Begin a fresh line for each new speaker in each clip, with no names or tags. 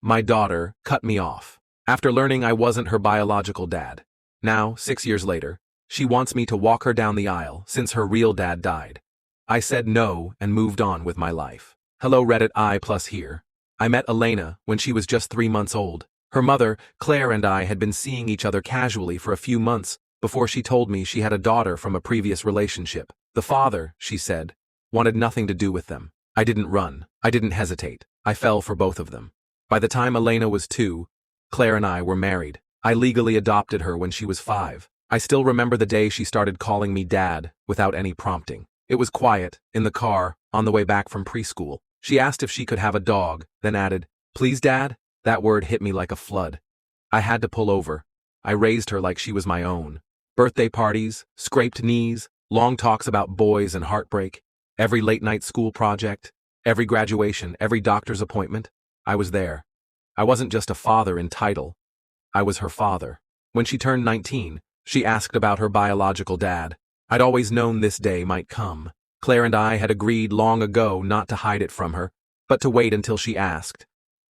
My daughter cut me off after learning I wasn't her biological dad. Now, 6 years later, she wants me to walk her down the aisle since her real dad died. I said no and moved on with my life. Hello Reddit I+ here. I met Elena when she was just 3 months old. Her mother, Claire, and I had been seeing each other casually for a few months before she told me she had a daughter from a previous relationship. The father, she said, wanted nothing to do with them. I didn't run. I didn't hesitate. I fell for both of them. By the time Elena was 2, Claire and I were married. I legally adopted her when she was 5. I still remember the day she started calling me dad without any prompting. It was quiet, in the car, on the way back from preschool. She asked if she could have a dog, then added, "Please, Dad?" That word hit me like a flood. I had to pull over. I raised her like she was my own. Birthday parties, scraped knees, long talks about boys and heartbreak, every late-night school project, every graduation, every doctor's appointment. I was there. I wasn't just a father in title. I was her father. When she turned 19, she asked about her biological dad. I'd always known this day might come. Claire and I had agreed long ago not to hide it from her, but to wait until she asked.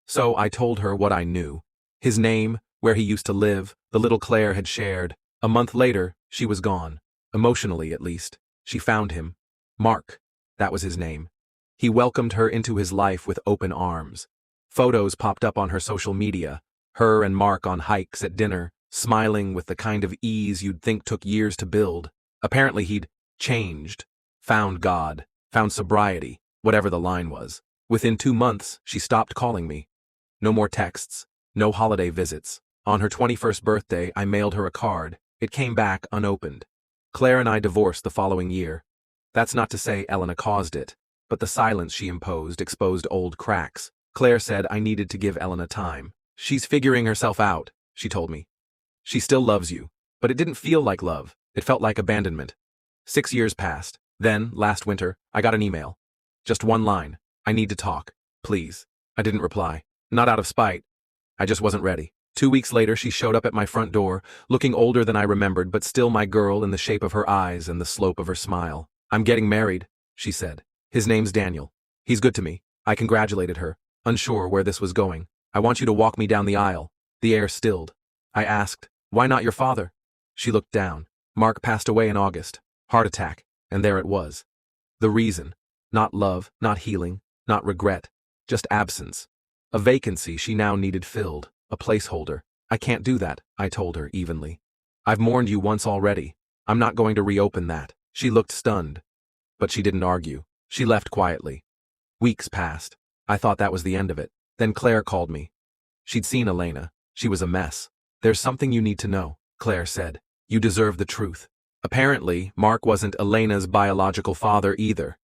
So I told her what I knew. His name, where he used to live, the little Claire had shared. A month later, she was gone. Emotionally, at least. She found him. Mark. That was his name. He welcomed her into his life with open arms. Photos popped up on her social media. Her and Mark on hikes at dinner, smiling with the kind of ease you'd think took years to build. Apparently he'd changed. Found God. Found sobriety. Whatever the line was. Within 2 months, she stopped calling me. No more texts. No holiday visits. On her 21st birthday, I mailed her a card. It came back unopened. Claire and I divorced the following year. That's not to say Elena caused it, but the silence she imposed exposed old cracks. Claire said I needed to give Elena time. She's figuring herself out, she told me. She still loves you, but it didn't feel like love. It felt like abandonment. 6 years passed. Then, last winter, I got an email. Just one line. I need to talk. Please. I didn't reply. Not out of spite. I just wasn't ready. 2 weeks later, she showed up at my front door, looking older than I remembered, but still my girl in the shape of her eyes and the slope of her smile. "I'm getting married," she said. "His name's Daniel. He's good to me." I congratulated her, unsure where this was going. "I want you to walk me down the aisle." The air stilled. I asked, "Why not your father?" She looked down. Mark passed away in August. Heart attack. And there it was. The reason. Not love, not healing, not regret. Just absence. A vacancy she now needed filled. A placeholder. "I can't do that," I told her evenly. "I've mourned you once already. I'm not going to reopen that." She looked stunned. But she didn't argue. She left quietly. Weeks passed. I thought that was the end of it. Then Claire called me. She'd seen Elena. She was a mess. "There's something you need to know," Claire said. "You deserve the truth." Apparently, Mark wasn't Elena's biological father either.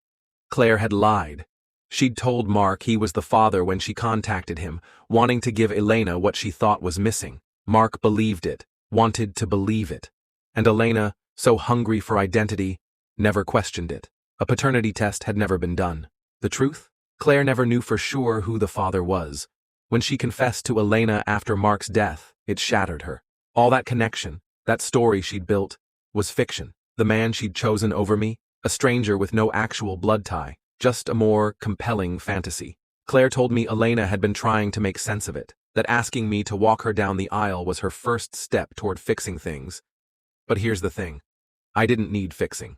Claire had lied. She'd told Mark he was the father when she contacted him, wanting to give Elena what she thought was missing. Mark believed it, wanted to believe it. And Elena, so hungry for identity, never questioned it. A paternity test had never been done. The truth? Claire never knew for sure who the father was. When she confessed to Elena after Mark's death, it shattered her. All that connection, that story she'd built, was fiction. The man she'd chosen over me, a stranger with no actual blood tie, just a more compelling fantasy. Claire told me Elena had been trying to make sense of it, that asking me to walk her down the aisle was her first step toward fixing things. But here's the thing. I didn't need fixing.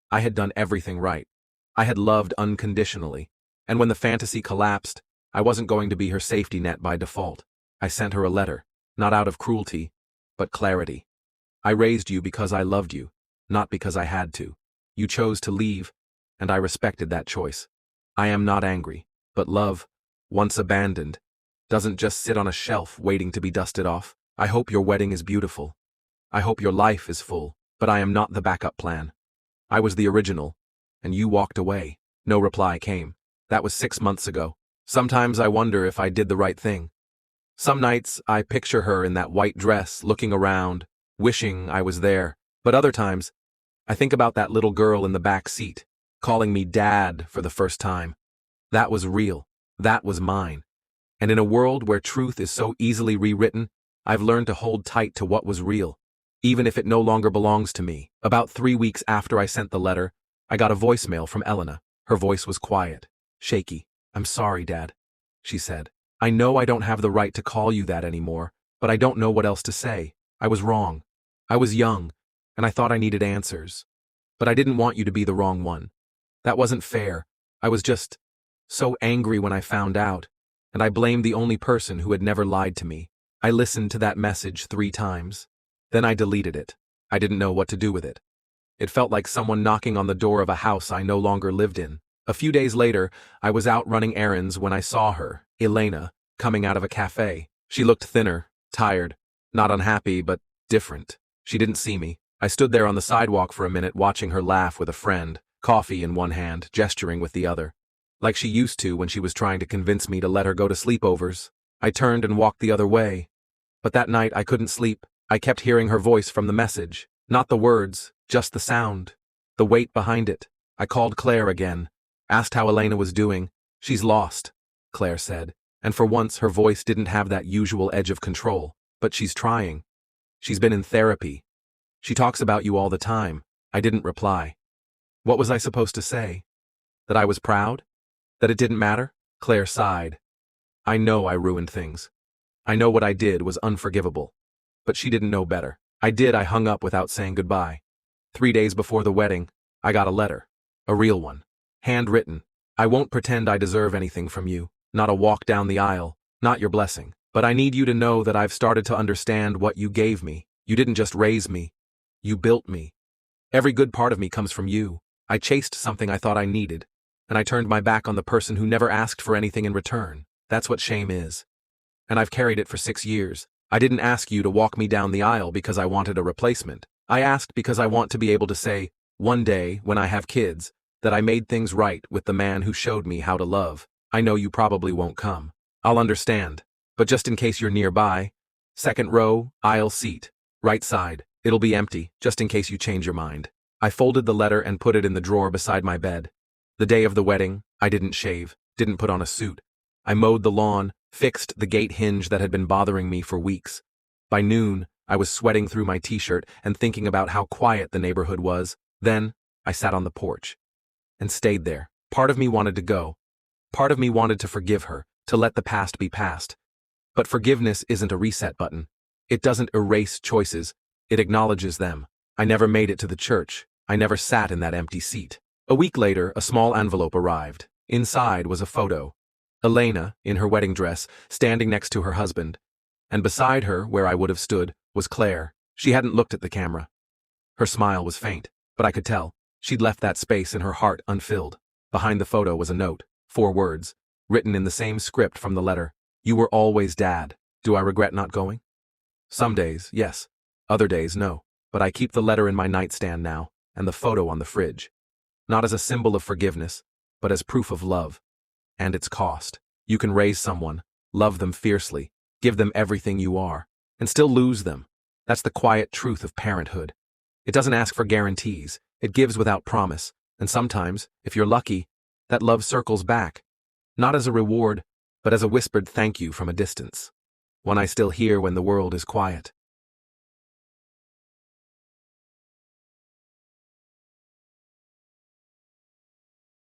I had done everything right. I had loved unconditionally. And when the fantasy collapsed, I wasn't going to be her safety net by default. I sent her a letter, not out of cruelty, but clarity. "I raised you because I loved you, not because I had to. You chose to leave, and I respected that choice. I am not angry, but love, once abandoned, doesn't just sit on a shelf waiting to be dusted off. I hope your wedding is beautiful. I hope your life is full, but I am not the backup plan. I was the original, and you walked away." No reply came. That was 6 months ago. Sometimes I wonder if I did the right thing. Some nights I picture her in that white dress, looking around, wishing I was there. But other times, I think about that little girl in the back seat, calling me Dad for the first time. That was real. That was mine. And in a world where truth is so easily rewritten, I've learned to hold tight to what was real, even if it no longer belongs to me. About 3 weeks after I sent the letter, I got a voicemail from Elena. Her voice was quiet, shaky. "I'm sorry, Dad," she said. I know I don't have the right to call you that anymore, but I don't know what else to say. I was wrong. I was young, and I thought I needed answers. But I didn't want you to be the wrong one. That wasn't fair. I was just so angry when I found out, and I blamed the only person who had never lied to me. I listened to that message 3 times. Then I deleted it. I didn't know what to do with it. It felt like someone knocking on the door of a house I no longer lived in. A few days later, I was out running errands when I saw her, Elena, coming out of a cafe. She looked thinner, tired, not unhappy, but different. She didn't see me. I stood there on the sidewalk for a minute watching her laugh with a friend, coffee in one hand, gesturing with the other. Like she used to when she was trying to convince me to let her go to sleepovers. I turned and walked the other way. But that night I couldn't sleep. I kept hearing her voice from the message. Not the words, just the sound. The weight behind it. I called Claire again. Asked how Elena was doing. She's lost, Claire said. And for once her voice didn't have that usual edge of control. But she's trying. She's been in therapy. She talks about you all the time. I didn't reply. What was I supposed to say? That I was proud? That it didn't matter? Claire sighed. I know I ruined things. I know what I did was unforgivable. But she didn't know better. I hung up without saying goodbye. 3 days before the wedding, I got a letter. A real one. Handwritten. I won't pretend I deserve anything from you. Not a walk down the aisle. Not your blessing. But I need you to know that I've started to understand what you gave me. You didn't just raise me. You built me. Every good part of me comes from you. I chased something I thought I needed. And I turned my back on the person who never asked for anything in return. That's what shame is. And I've carried it for 6 years. I didn't ask you to walk me down the aisle because I wanted a replacement. I asked because I want to be able to say, one day, when I have kids, that I made things right with the man who showed me how to love. I know you probably won't come. I'll understand. But just in case you're nearby, 2nd row, aisle seat, right side. It'll be empty, just in case you change your mind. I folded the letter and put it in the drawer beside my bed. The day of the wedding, I didn't shave, didn't put on a suit. I mowed the lawn, fixed the gate hinge that had been bothering me for weeks. By noon, I was sweating through my t-shirt and thinking about how quiet the neighborhood was. Then, I sat on the porch. And stayed there. Part of me wanted to go. Part of me wanted to forgive her, to let the past be past. But forgiveness isn't a reset button. It doesn't erase choices. It acknowledges them. I never made it to the church. I never sat in that empty seat. A week later, a small envelope arrived. Inside was a photo. Elena, in her wedding dress, standing next to her husband. And beside her, where I would have stood, was Claire. She hadn't looked at the camera. Her smile was faint, but I could tell. She'd left that space in her heart unfilled. Behind the photo was a note, 4 words, written in the same script from the letter. You were always Dad. Do I regret not going? Some days, yes. Other days, no. But I keep the letter in my nightstand now, and the photo on the fridge. Not as a symbol of forgiveness, but as proof of love. And its cost. You can raise someone, love them fiercely, give them everything you are, and still lose them. That's the quiet truth of parenthood. It doesn't ask for guarantees, it gives without promise, and sometimes, if you're lucky, that love circles back. Not as a reward, but as a whispered thank you from a distance. One I still hear when the world is quiet.